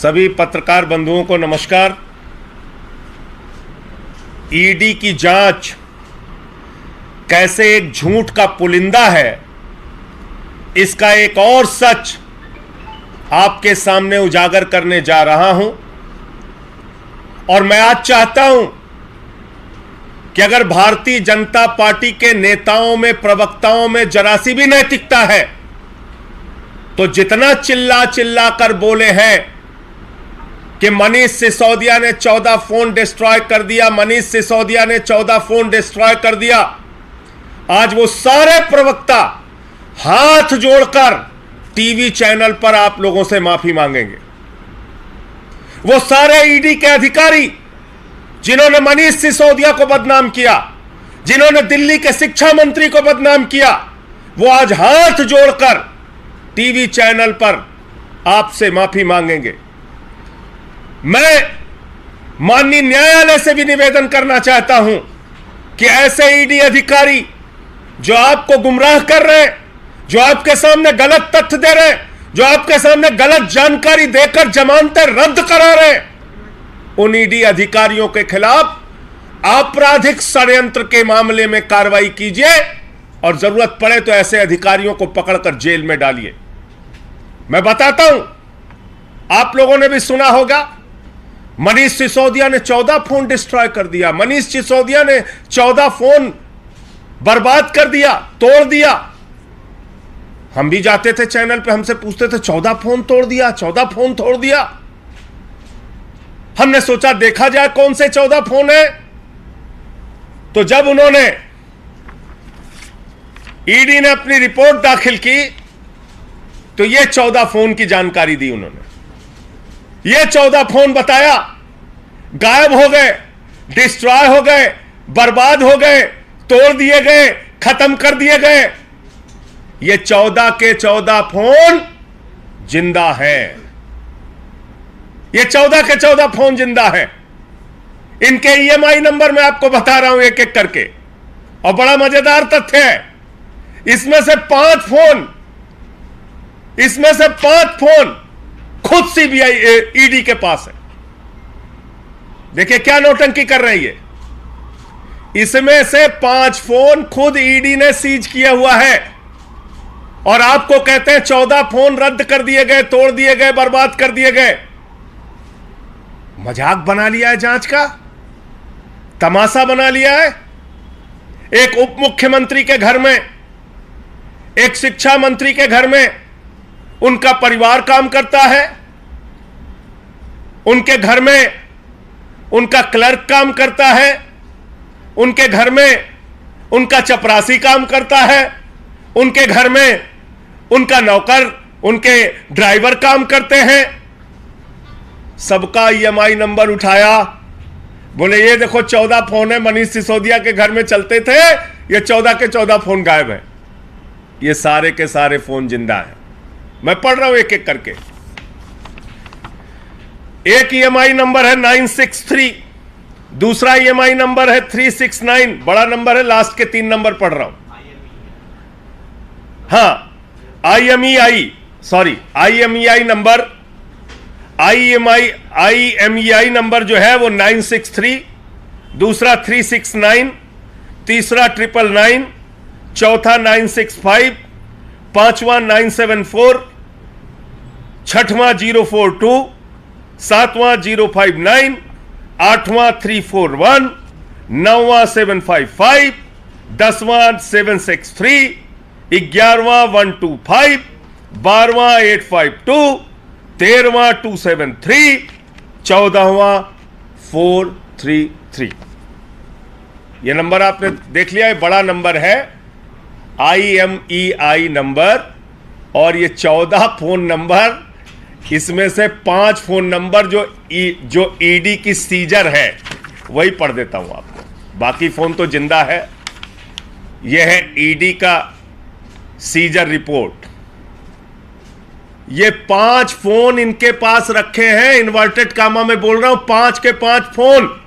सभी पत्रकार बंधुओं को नमस्कार। ईडी की जांच कैसे एक झूठ का पुलिंदा है, इसका एक और सच आपके सामने उजागर करने जा रहा हूं। और मैं आज चाहता हूं कि अगर भारतीय जनता पार्टी के नेताओं में, प्रवक्ताओं में जरा सी भी नैतिकता है तो जितना चिल्ला चिल्ला कर बोले हैं कि मनीष सिसोदिया ने 14 फोन डिस्ट्रॉय कर दिया, मनीष सिसोदिया ने 14 फोन डिस्ट्रॉय कर दिया, आज वो सारे प्रवक्ता हाथ जोड़कर टीवी चैनल पर आप लोगों से माफी मांगेंगे। वो सारे ईडी के अधिकारी जिन्होंने मनीष सिसोदिया को बदनाम किया, जिन्होंने दिल्ली के शिक्षा मंत्री को बदनाम किया, वो आज हाथ जोड़कर टीवी चैनल पर आपसे माफी मांगेंगे। मैं माननीय न्यायालय से भी निवेदन करना चाहता हूं कि ऐसे ईडी अधिकारी जो आपको गुमराह कर रहे हैं, जो आपके सामने गलत तथ्य दे रहे हैं, जो आपके सामने गलत जानकारी देकर जमानतें रद्द करा रहे हैं, उन ईडी अधिकारियों के खिलाफ आपराधिक षड्यंत्र के मामले में कार्रवाई कीजिए और जरूरत पड़े तो ऐसे अधिकारियों को पकड़कर जेल में डालिए। मैं बताता हूं, आप लोगों ने भी सुना होगा, मनीष सिसोदिया ने 14 फोन डिस्ट्रॉय कर दिया, मनीष सिसोदिया ने 14 फोन बर्बाद कर दिया, तोड़ दिया। हम भी जाते थे चैनल पे, हमसे पूछते थे 14 फोन तोड़ दिया, 14 फोन तोड़ दिया। हमने सोचा देखा जाए कौन से 14 फोन है। तो जब उन्होंने, ईडी ने अपनी रिपोर्ट दाखिल की तो ये 14 फोन की जानकारी दी उन्होंने। ये 14 फोन बताया गायब हो गए, डिस्ट्रॉय हो गए, बर्बाद हो गए, तोड़ दिए गए, खत्म कर दिए गए। ये 14 के 14 फोन जिंदा हैं। ये 14 के 14 फोन जिंदा हैं। इनके ईएमआई नंबर मैं आपको बता रहा हूं एक एक करके। और बड़ा मजेदार तथ्य है, इसमें से 5 फोन खुद सीबीआई ईडी के पास है। देखिए क्या नौटंकी कर रही है। इसमें से 5 फोन खुद ईडी ने सीज किया हुआ है और आपको कहते हैं 14 फोन रद्द कर दिए गए, तोड़ दिए गए, बर्बाद कर दिए गए। मजाक बना लिया है जांच का, तमाशा बना लिया है। एक उप मुख्यमंत्री के घर में, एक शिक्षा मंत्री के घर में उनका परिवार काम करता है, उनके घर में उनका क्लर्क काम करता है, उनके घर में उनका चपरासी काम करता है, उनके घर में उनका नौकर, उनके ड्राइवर काम करते हैं। सबका ईएमआई नंबर उठाया, बोले ये देखो 14 फोन है, मनीष सिसोदिया के घर में चलते थे, ये 14 के 14 फोन गायब हैं। ये सारे के सारे फोन जिंदा हैं। मैं पढ़ रहा हूं एक एक करके। एक ईएमआई नंबर है 963, दूसरा ईएमआई नंबर है 369, बड़ा नंबर है, लास्ट के 3 नंबर पढ़ रहा हूं। हाँ, आईएमईआई नंबर जो है वो 963, दूसरा 369, तीसरा 999, चौथा 965, पांचवा 974, छठवां 042, सातवां 059, आठवां 341, नौवां 755, 10वां 763, 11वां 125, 12वां 852, 13वां 273, 14वां 433। यह नंबर आपने देख लिया है, बड़ा नंबर है IMEI नंबर। और ये 14 फोन नंबर, इसमें से 5 फोन नंबर जो ईडी की सीजर है वही पढ़ देता हूं आपको। बाकी फोन तो जिंदा है। यह है ईडी का सीजर रिपोर्ट। ये 5 फोन इनके पास रखे हैं, इन्वर्टेड कामा में बोल रहा हूं, 5 के 5 फोन।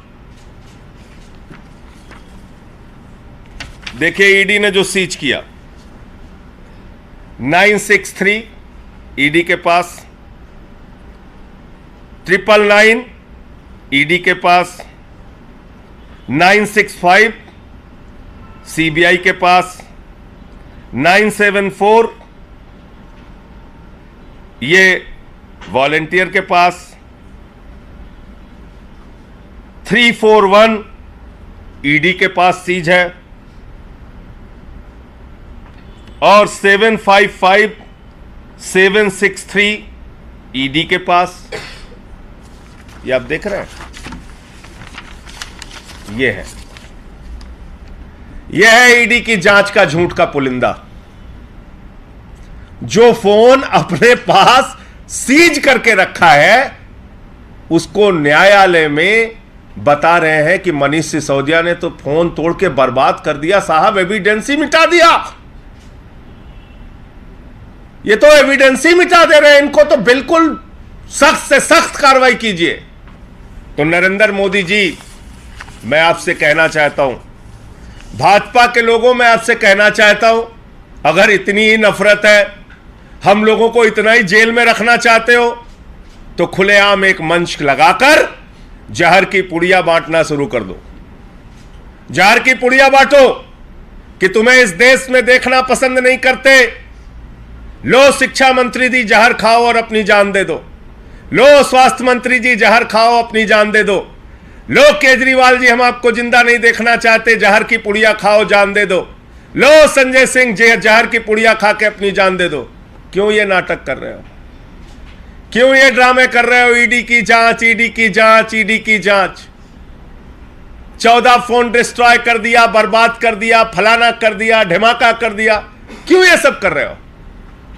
देखिए ईडी ने जो सीज किया, 963 ईडी के पास, 999 ईडी के पास, 965 सीबीआई के पास, 974 ये वॉलेंटियर के पास, 341 ईडी के पास सीज है और 755 763 ईडी के पास। ये आप देख रहे हैं, ये है ईडी की जांच का झूठ का पुलिंदा, जो फोन अपने पास सीज करके रखा है उसको न्यायालय में बता रहे हैं कि मनीष सिसोदिया ने तो फोन तोड़ के बर्बाद कर दिया साहब, एविडेंस ही मिटा दिया। ये तो एविडेंस ही मिटा दे रहे हैं, इनको तो बिल्कुल सख्त से सख्त कार्रवाई कीजिए। तो नरेंद्र मोदी जी, मैं आपसे कहना चाहता हूं, भाजपा के लोगों में आपसे कहना चाहता हूं, अगर इतनी ही नफरत है, हम लोगों को इतना ही जेल में रखना चाहते हो, तो खुलेआम एक मंच लगाकर जहर की पुड़िया बांटना शुरू कर दो। जहर की पुड़िया बांटो कि तुम्हें इस देश में देखना पसंद नहीं करते, लो शिक्षा मंत्री जी जहर खाओ और अपनी जान दे दो, लो स्वास्थ्य मंत्री जी जहर खाओ अपनी जान दे दो, लो केजरीवाल जी हम आपको जिंदा नहीं देखना चाहते, जहर की पुड़िया खाओ जान दे दो, लो संजय सिंह जी जहर की पुड़िया खा के अपनी जान दे दो। क्यों ये नाटक कर रहे हो, क्यों ये ड्रामे कर रहे हो? ईडी की जांच, ईडी की जांच, ईडी की जांच। 14 फोन डिस्ट्रॉय कर दिया, बर्बाद कर दिया, फलाना कर दिया, ढिमाका कर दिया, क्यों ये सब कर रहे हो?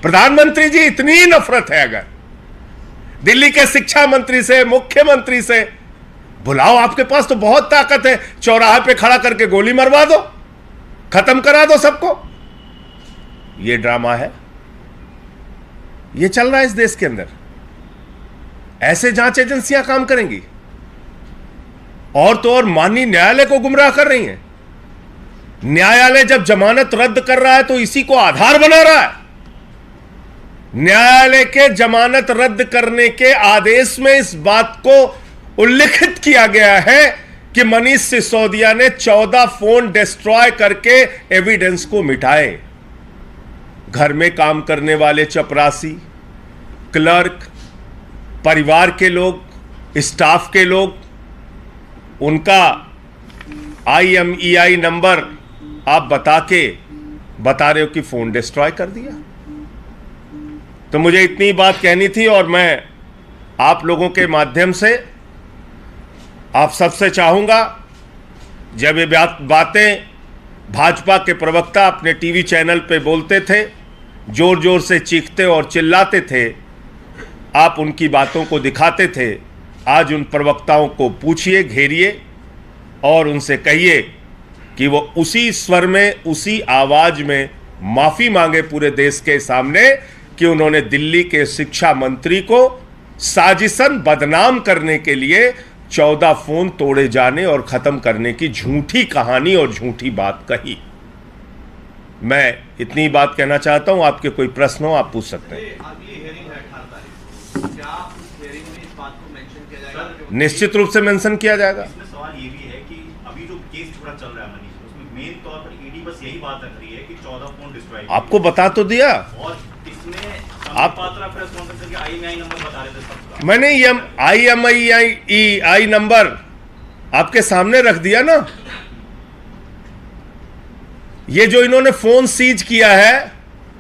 प्रधानमंत्री जी, इतनी ही नफरत है अगर, दिल्ली के शिक्षा मंत्री से, मुख्यमंत्री से बुलाओ, आपके पास तो बहुत ताकत है, चौराहे पे खड़ा करके गोली मरवा दो, खत्म करा दो सबको। ये ड्रामा है, ये चल रहा है इस देश के अंदर। ऐसे जांच एजेंसियां काम करेंगी और तो और माननीय न्यायालय को गुमराह कर रही हैं। न्यायालय जब जमानत रद्द कर रहा है तो इसी को आधार बना रहा है। न्यायालय के जमानत रद्द करने के आदेश में इस बात को उल्लिखित किया गया है कि मनीष सिसोदिया ने 14 फोन डिस्ट्रॉय करके एविडेंस को मिटाए। घर में काम करने वाले चपरासी, क्लर्क, परिवार के लोग, स्टाफ के लोग, उनका IMEI नंबर आप बता रहे हो कि फोन डिस्ट्रॉय कर दिया। तो मुझे इतनी बात कहनी थी और मैं आप लोगों के माध्यम से आप सबसे चाहूंगा, जब ये बातें भाजपा के प्रवक्ता अपने टीवी चैनल पे बोलते थे, जोर जोर से चीखते और चिल्लाते थे, आप उनकी बातों को दिखाते थे। आज उन प्रवक्ताओं को पूछिए, घेरिए और उनसे कहिए कि वो उसी स्वर में, उसी आवाज में माफी मांगे पूरे देश के सामने कि उन्होंने दिल्ली के शिक्षा मंत्री को साजिशन बदनाम करने के लिए 14 फोन तोड़े जाने और खत्म करने की झूठी कहानी और झूठी बात कही। मैं इतनी बात कहना चाहता हूं। आपके कोई प्रश्न हो आप पूछ सकते हैं। निश्चित रूप से मेंशन किया जाएगा। सवाल ये भी है कि अभी जो केस थोड़ा चल रहा है मनीष, उसमें मेन तौर पर ईडी बस यही बात रख रही है कि 14 फोन डिस्ट्रॉय। आपको बता तो दिया, और इसमें आप पात्रा प्रेस कॉन्फ्रेंस के IMEI नंबर बता रहे थे सबका। मैंने IMEI नंबर आपके सामने रख दिया ना। ये जो इन्होंने फोन सीज किया है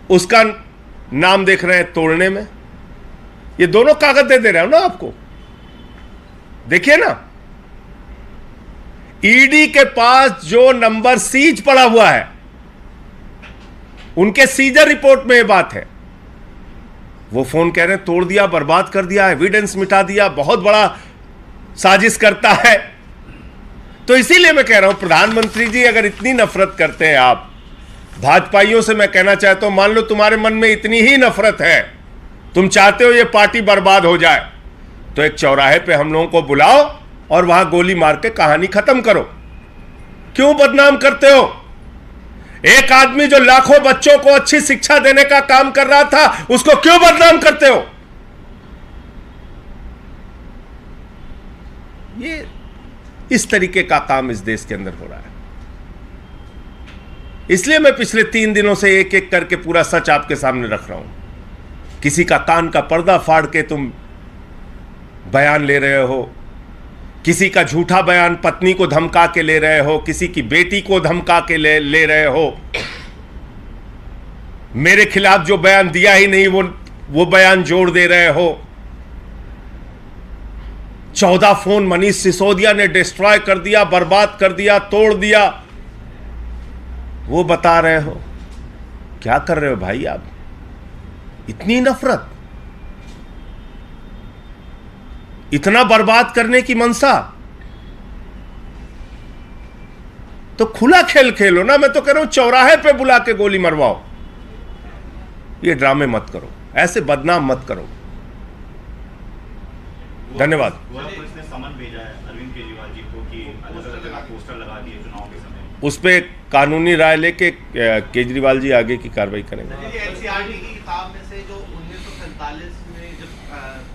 उसका नाम देख रहे हैं तोड़ने में। ये दोनों कागज दे रहे हो ना आपको, देखिए ना। ईडी के पास जो नंबर सीज पड़ा हुआ है, उनके सीजर रिपोर्ट में यह बात है। वो फोन कह रहे हैं तोड़ दिया, बर्बाद कर दिया, एविडेंस मिटा दिया, बहुत बड़ा साजिश करता है। तो इसीलिए मैं कह रहा हूं, प्रधानमंत्री जी अगर इतनी नफरत करते हैं आप भाजपाइयों से, मैं कहना चाहता हूं, मान लो तुम्हारे मन में इतनी ही नफरत है, तुम चाहते हो ये पार्टी बर्बाद हो जाए, तो एक चौराहे पे हम लोगों को बुलाओ और वहां गोली मार के कहानी खत्म करो। क्यों बदनाम करते हो? एक आदमी जो लाखों बच्चों को अच्छी शिक्षा देने का काम कर रहा था, उसको क्यों बदनाम करते हो? ये इस तरीके का काम इस देश के अंदर हो रहा है। इसलिए मैं पिछले 3 दिनों से एक एक करके पूरा सच आपके सामने रख रहा हूं। किसी का कान का पर्दा फाड़ के तुम बयान ले रहे हो, किसी का झूठा बयान पत्नी को धमका के ले रहे हो, किसी की बेटी को धमका के ले रहे हो। मेरे खिलाफ जो बयान दिया ही नहीं वो बयान जोड़ दे रहे हो। 14 फोन मनीष सिसोदिया ने डिस्ट्रॉय कर दिया, बर्बाद कर दिया, तोड़ दिया, वो बता रहे हो। क्या कर रहे हो भाई आप? इतनी नफरत, इतना बर्बाद करने की मनसा, तो खुला खेल खेलो ना। मैं तो कह रहा हूं चौराहे पे बुला के गोली मरवाओ। ये ड्रामे मत करो, ऐसे बदनाम मत करो। धन्यवाद। गोवा पुलिस ने समन भेजा है अरविंद केजरीवाल जी को कि पोस्टर लगा दिए चुनाव के समय। उस पे कानूनी राय लेके केजरीवाल जी आगे की कार्रवाई करेंगे। एनसीईआरटी की किताब में से जो 1947 में जब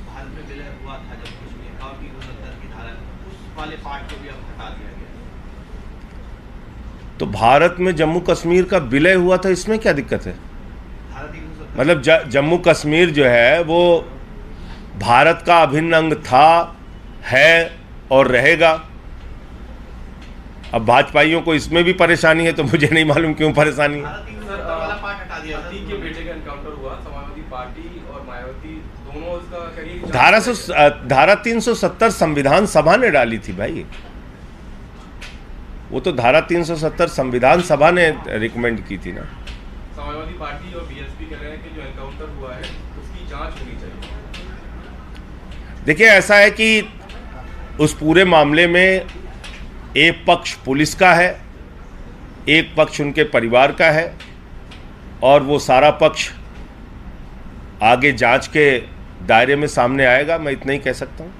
भारत में विलय हुआ था, जब कश्मीर का 370 की धारा, उस वाले पार्ट को भी अब हटा दिया गया। तो भारत में जम्मू कश्मीर का विलय हुआ था, इसमें क्या दिक्कत है? धारा 370 मतलब जम्मू कश्मीर जो है वो भारत का अभिन्न अंग था, है और रहेगा। अब भाजपाइयों को इसमें भी परेशानी है, तो मुझे नहीं मालूम क्यों परेशानी है। धारा 370 वाला पार्ट हटा दिया। प्रतीक के बेटे का एनकाउंटर हुआ, समाजवादी पार्टी और मायावती दोनों इसका करीब धारा 370 संविधान सभा ने डाली थी भाई। वो तो धारा 370 संविधान सभा ने रिकमेंड की थी ना। समाजवादी पार्टी और बीएसपी कह रहे हैं कि जो एनकाउंटर हुआ है उसकी जांच होनी चाहिए। देखिए, ऐसा है कि उस पूरे मामले में एक पक्ष पुलिस का है, एक पक्ष उनके परिवार का है, और वो सारा पक्ष आगे जांच के दायरे में सामने आएगा। मैं इतना ही कह सकता हूँ।